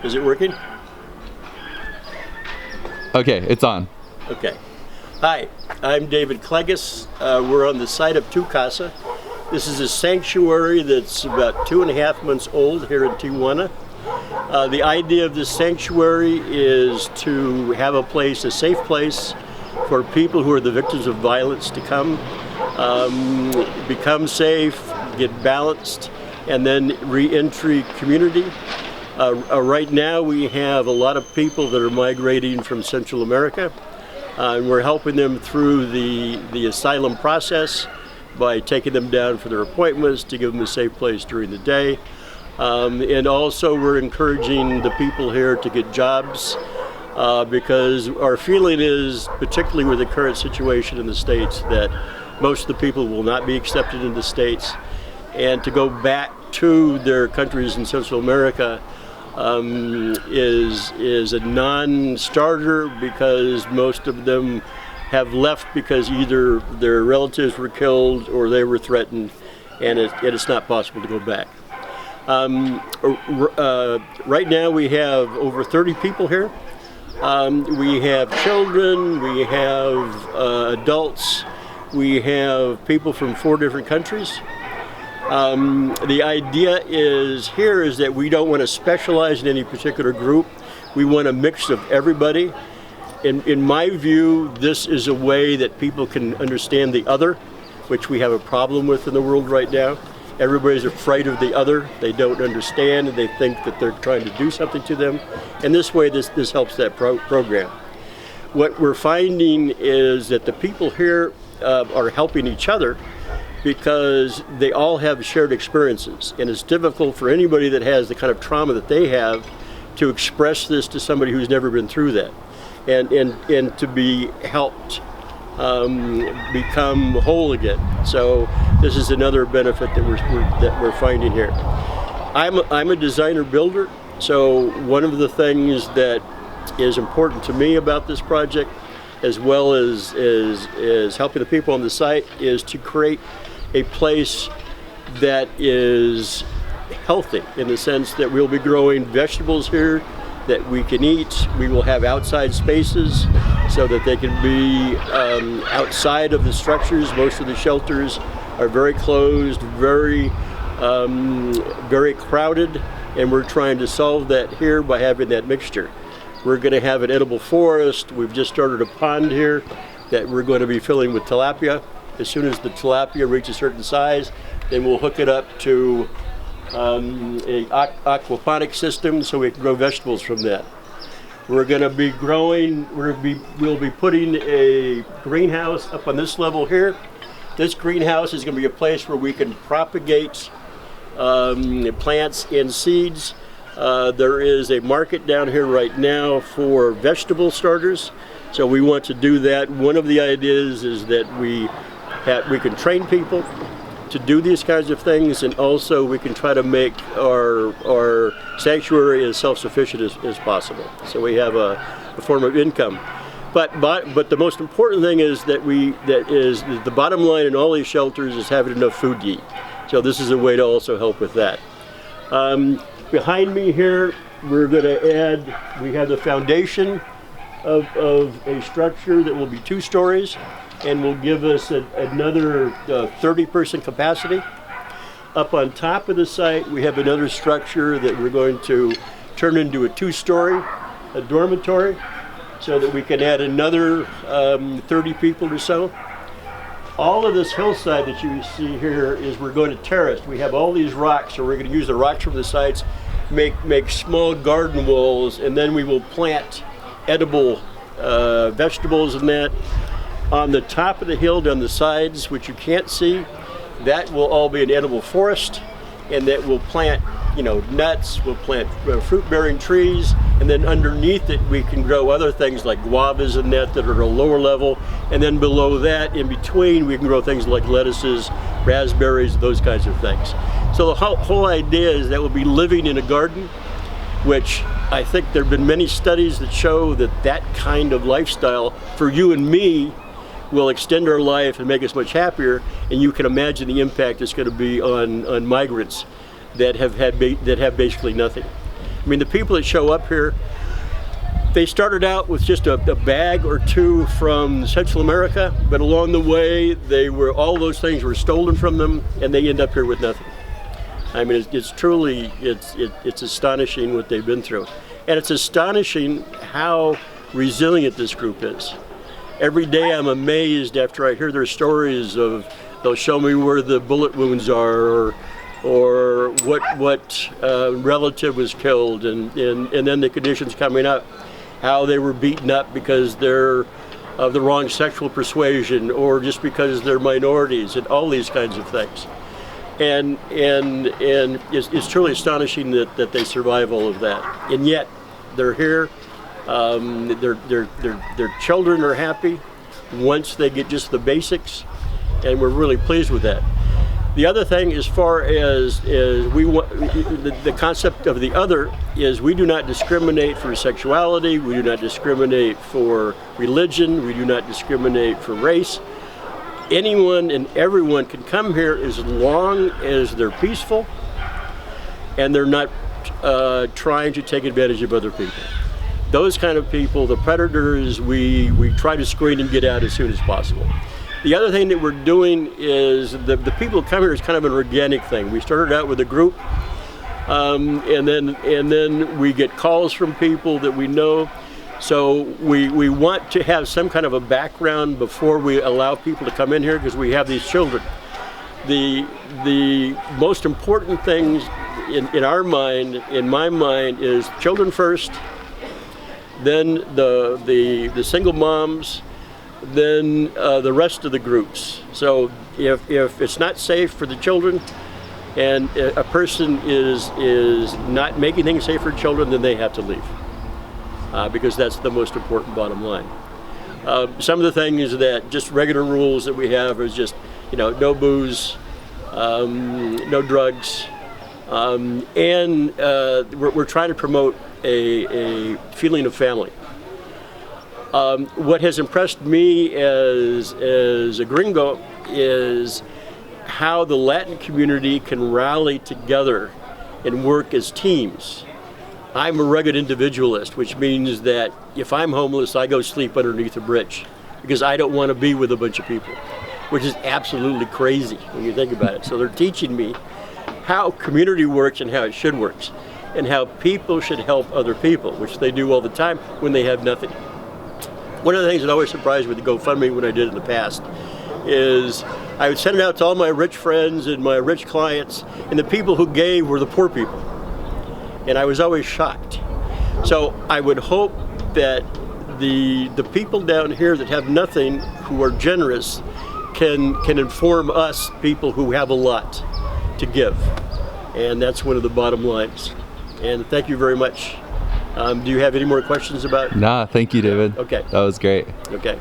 Is it working? Okay, it's on. Okay. Hi, I'm David Clegus. We're on the site of Casa. This is a sanctuary that's about 2.5 months old here in Tijuana. The idea of this sanctuary is to have a place, a safe place for people who are the victims of violence to come, become safe, get balanced, and then re-entry community. Right now we have a lot of people that are migrating from Central America, and we're helping them through the asylum process by taking them down for their appointments to give them a safe place during the day. And also we're encouraging the people here to get jobs because our feeling is, particularly with the current situation in the States, that most of the people will not be accepted in the States, and to go back to their countries in Central America is a non-starter because most of them have left because either their relatives were killed or they were threatened, and it's not possible to go back. Right now we have over 30 people here. We have children, we have adults, we have people from 4 different countries. The idea is that we don't want to specialize in any particular group. We want a mix of everybody. In my view, this is a way that people can understand the other, which we have a problem with in the world right now. Everybody's afraid of the other. They don't understand, and they think that they're trying to do something to them. And this way, this helps that program. What we're finding is that the people here are helping each other because they all have shared experiences, and it's difficult for anybody that has the kind of trauma that they have to express this to somebody who's never been through that, and to be helped become whole again. So this is another benefit that we're finding here. I'm a designer builder, so one of the things that is important to me about this project, as well as helping the people on the site, is to create a place that is healthy, in the sense that we'll be growing vegetables here that we can eat. We will have outside spaces so that they can be outside of the structures. Most of the shelters are very closed, very crowded, and we're trying to solve that here by having that mixture. We're going to have an edible forest. We've just started a pond here that we're going to be filling with tilapia. As soon as the tilapia reaches a certain size, then we'll hook it up to an aquaponic system so we can grow vegetables from that. We're going to be growing, we'll be putting a greenhouse up on this level here. This greenhouse is going to be a place where we can propagate plants and seeds. There is a market down here right now for vegetable starters, so we want to do that. One of the ideas is that we can train people to do these kinds of things, and also we can try to make our sanctuary as self-sufficient as possible. So we have a form of income. But the most important thing is that the bottom line in all these shelters is having enough food to eat. So this is a way to also help with that. Behind me here, we're going to add, we have the foundation of a structure that will be 2 stories and will give us another 30-person capacity. Up on top of the site, we have another structure that we're going to turn into a 2-story, a dormitory, so that we can add another 30 people or so. All of this hillside that you see here is we're going to terrace. We have all these rocks, so we're going to use the rocks from the sites, make small garden walls, and then we will plant edible vegetables in that. On the top of the hill, down the sides, which you can't see, that will all be an edible forest, and that will plant, nuts, we'll plant fruit-bearing trees, and then underneath it we can grow other things like guavas and that are at a lower level, and then below that, in between, we can grow things like lettuces, raspberries, those kinds of things. So the whole idea is that we'll be living in a garden, which I think there have been many studies that show that kind of lifestyle for you and me will extend our life and make us much happier, and you can imagine the impact it's going to be on migrants that have basically nothing. I mean, the people that show up here, they started out with just a bag or two from Central America, but along the way, all those things were stolen from them, and they end up here with nothing. I mean, it's truly, it's astonishing what they've been through. And it's astonishing how resilient this group is. Every day I'm amazed after I hear their stories of, they'll show me where the bullet wounds are, or what relative was killed, and then the conditions coming up, how they were beaten up because they're of the wrong sexual persuasion, or just because they're minorities, and all these kinds of things. And it's truly astonishing that they survive all of that. And yet, they're here. Their children are happy once they get just the basics, and we're really pleased with that. The other thing, as far as the concept of the other, is we do not discriminate for sexuality, we do not discriminate for religion, we do not discriminate for race. Anyone and everyone can come here as long as they're peaceful and they're not trying to take advantage of other people. Those kind of people, the predators, we try to screen and get out as soon as possible. The other thing that we're doing is the people who come here is kind of an organic thing. We started out with a group, and then we get calls from people that we know. So we want to have some kind of a background before we allow people to come in here, because we have these children. The most important things in our mind, in my mind, is children first, then the single moms, then the rest of the groups. So if it's not safe for the children, and a person is not making things safe for children, then they have to leave, because that's the most important bottom line. Some of the things that just regular rules that we have is just, no booze, no drugs, and we're trying to promote a feeling of family. What has impressed me as a gringo is how the Latin community can rally together and work as teams. I'm a rugged individualist, which means that if I'm homeless, I go sleep underneath a bridge because I don't want to be with a bunch of people, which is absolutely crazy when you think about it. So they're teaching me how community works and how it should work, and how people should help other people, which they do all the time when they have nothing. One of the things that always surprised me with the GoFundMe when I did it in the past is I would send it out to all my rich friends and my rich clients, and the people who gave were the poor people. And I was always shocked. So I would hope that the people down here that have nothing, who are generous, can inform us people who have a lot to give. And that's one of the bottom lines. And thank you very much. Do you have any more questions about? Nah, thank you, David. Okay. That was great. Okay.